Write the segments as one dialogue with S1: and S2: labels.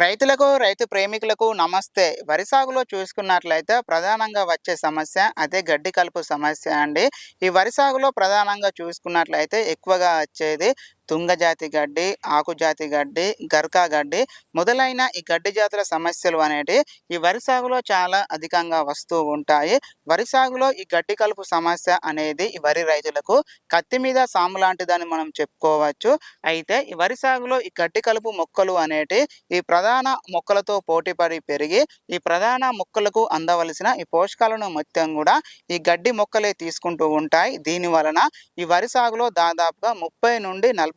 S1: రైతులకు, రైతు ప్రేమికులకు నమస్తే. వరి సాగులో చూసుకున్నట్లయితే ప్రధానంగా వచ్చే సమస్య అదే గడ్డి కలుపు సమస్య అండి. ఈ వరి సాగులో ప్రధానంగా చూసుకున్నట్లయితే ఎక్కువగా వచ్చేది తుంగజాతి గడ్డి, ఆకుజాతి గడ్డి, గర్కా గడ్డి మొదలైన ఈ గడ్డి జాతుల సమస్యలు అనేటివి ఈ వరి సాగులో చాలా అధికంగా వస్తూ ఉంటాయి. వరి సాగులో ఈ గడ్డి కలుపు సమస్య అనేది ఈ వరి రైతులకు కత్తి మీద సాము లాంటిదని మనం చెప్పుకోవచ్చు. అయితే ఈ వరి సాగులో ఈ గడ్డి కలుపు మొక్కలు అనేటివి ఈ ప్రధాన మొక్కలతో పోటీపడి పెరిగి ఈ ప్రధాన మొక్కలకు అందవలసిన ఈ పోషకాలను మొత్తం కూడా ఈ గడ్డి మొక్కలే తీసుకుంటూ ఉంటాయి. దీని వలన ఈ వరి సాగులో దాదాపుగా 30 నుండి 40%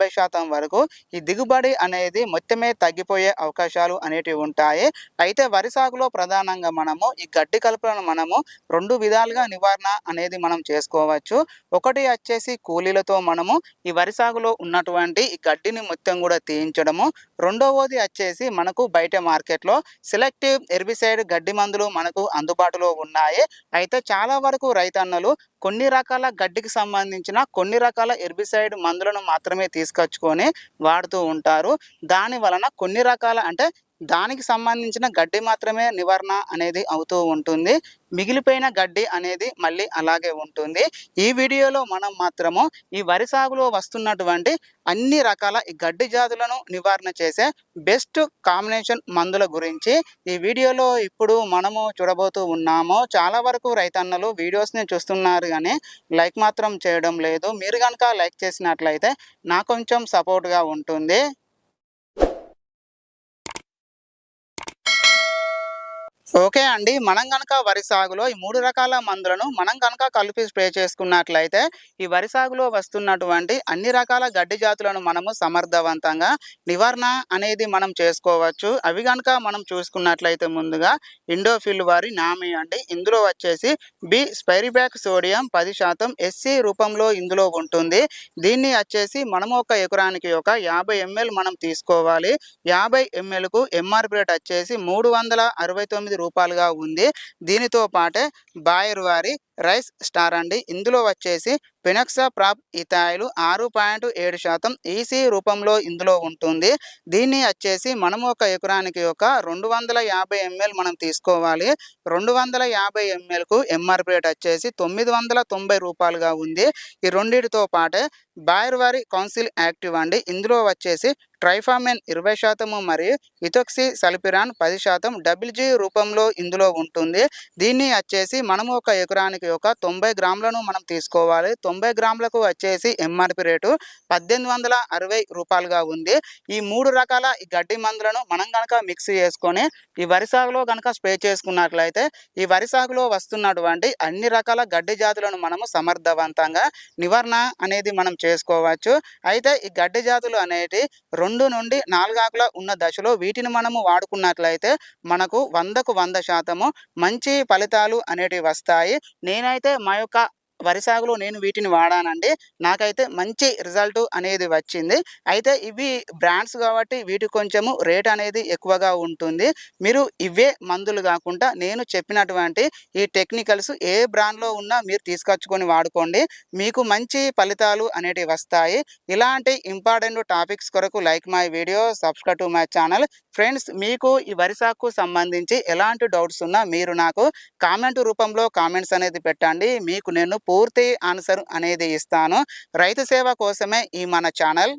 S1: వరకు ఈ దిగుబడి అనేది మొత్తమే తగ్గిపోయే అవకాశాలు అనేటివి ఉంటాయి. అయితే వరి సాగులో ప్రధానంగా మనము ఈ గడ్డి కలుపులను మనము 2 విధాలుగా నివారణ అనేది మనం చేసుకోవచ్చు. ఒకటి వచ్చేసి కూలీలతో మనము ఈ వరి సాగులో ఉన్నటువంటి ఈ గడ్డిని మొత్తం కూడా తీయించడము. రెండవది వచ్చేసి మనకు బయట మార్కెట్లో సెలెక్టివ్ హెర్బిసైడ్ గడ్డి మందులు మనకు అందుబాటులో ఉన్నాయి. అయితే చాలా వరకు రైతన్నలు కొన్ని రకాల గడ్డికి సంబంధించిన కొన్ని రకాల హెర్బిసైడ్ మందులను మాత్రమే తీసుకొచ్చుకొని వాడుతూ ఉంటారు. దాని వలన కొన్ని రకాల అంటే దానికి సంబంధించిన గడ్డి మాత్రమే నివారణ అనేది అవుతూ ఉంటుంది. మిగిలిపోయిన గడ్డి అనేది మళ్ళీ అలాగే ఉంటుంది. ఈ వీడియోలో మనం మాత్రము ఈ వరి సాగులో వస్తున్నటువంటి అన్ని రకాల ఈ గడ్డి జాతులను నివారణ చేసే బెస్ట్ కాంబినేషన్ మందుల గురించి ఈ వీడియోలో ఇప్పుడు మనము చూడబోతూ ఉన్నాము. చాలా వరకు రైతన్నలు వీడియోస్ని చూస్తున్నారు కానీ లైక్ మాత్రం చేయడం లేదు. మీరు కనుక లైక్ చేసినట్లయితే నాకు కొంచెం సపోర్ట్గా ఉంటుంది. ఓకే అండి. మనం గనక వరి సాగులో ఈ 3 రకాల మందులను మనం గనక కలిపి స్ప్రే చేసుకున్నట్లయితే ఈ వరి సాగులో వస్తున్నటువంటి అన్ని రకాల గడ్డి జాతులను మనము సమర్థవంతంగా నివారణ అనేది మనం చేసుకోవచ్చు. అవి గనక మనం చూసుకున్నట్లయితే ముందుగా ఇండోఫిల్ వారి నామి అండి. ఇందులో వచ్చేసి బి స్పైరిబ్యాక్ సోడియం 10% ఎస్సి రూపంలో ఇందులో ఉంటుంది. దీన్ని వచ్చేసి మనము ఒక ఎకరానికి ఒక 50 ml మనం తీసుకోవాలి. 50 mlకు ఎంఆర్పి రేట్ వచ్చేసి రూ. 369 ఉంది. దీనితో పాటే బాయర్ వారి రైస్ స్టార్ అండి. ఇందులో వచ్చేసి ఫినక్సా ప్రాప్ ఇథైల్ 6.7% ఈసీ రూపంలో ఇందులో ఉంటుంది. దీన్ని వచ్చేసి మనము ఒక ఎకరానికి ఒక 250 ml మనం తీసుకోవాలి. 250 mlకు ఎంఆర్పి రేట్ వచ్చేసి రూ. 990 ఉంది. ఈ రెండింటితో పాటే బాయర్ వారి కౌన్సిల్ యాక్టివ్ అండి. ఇందులో వచ్చేసి ట్రైఫామెన్ 20% మరియు ఇథోక్సి సల్ఫిరాన్ 10% డబ్ల్యూజీ రూపంలో ఇందులో ఉంటుంది. దీన్ని వచ్చేసి మనము ఒక ఎకరానికి ఒక 90 గ్రాములను మనం తీసుకోవాలి. 90 గ్రాములకు వచ్చేసి ఎంఆర్పి రేటు రూ. 1860 ఉంది. ఈ 3 రకాల ఈ గడ్డి మందులను మనం కనుక మిక్స్ చేసుకొని ఈ వరి సాగులో కనుక స్ప్రే చేసుకున్నట్లయితే ఈ వరి సాగులో వస్తున్నటువంటి అన్ని రకాల గడ్డి జాతులను మనము సమర్థవంతంగా నివారణ అనేది మనం చేసుకోవచ్చు. అయితే ఈ గడ్డి జాతులు అనేటి 2 నుండి 4 ఆకుల ఉన్న దశలో వీటిని మనము వాడుకున్నట్లయితే మనకు 100కు 100% మంచి ఫలితాలు అనేటివి వస్తాయి. నేనైతే మా యొక్క వరి సాగులో నేను వీటిని వాడానండి. నాకైతే మంచి రిజల్ట్ అనేది వచ్చింది. అయితే ఇవి బ్రాండ్స్ కాబట్టి వీటికి కొంచెము రేట్ అనేది ఎక్కువగా ఉంటుంది. మీరు ఇవే మందులు కాకుండా నేను చెప్పినటువంటి ఈ టెక్నికల్స్ ఏ బ్రాండ్లో ఉన్నా మీరు తీసుకొచ్చుకొని వాడుకోండి. మీకు మంచి ఫలితాలు అనేటివి వస్తాయి. ఇలాంటి ఇంపార్టెంట్ టాపిక్స్ కొరకు like my video, subscribe to my channel. Friends, మీకు ఈ వరి సాగుకు సంబంధించి ఎలాంటి డౌట్స్ ఉన్నా మీరు నాకు కామెంట్ రూపంలో కామెంట్స్ అనేది పెట్టండి. మీకు నేను పూర్తి ఆన్సర్ అనేది ఇస్తాను. రైతు సేవ కోసమే ఈ మన ఛానల్.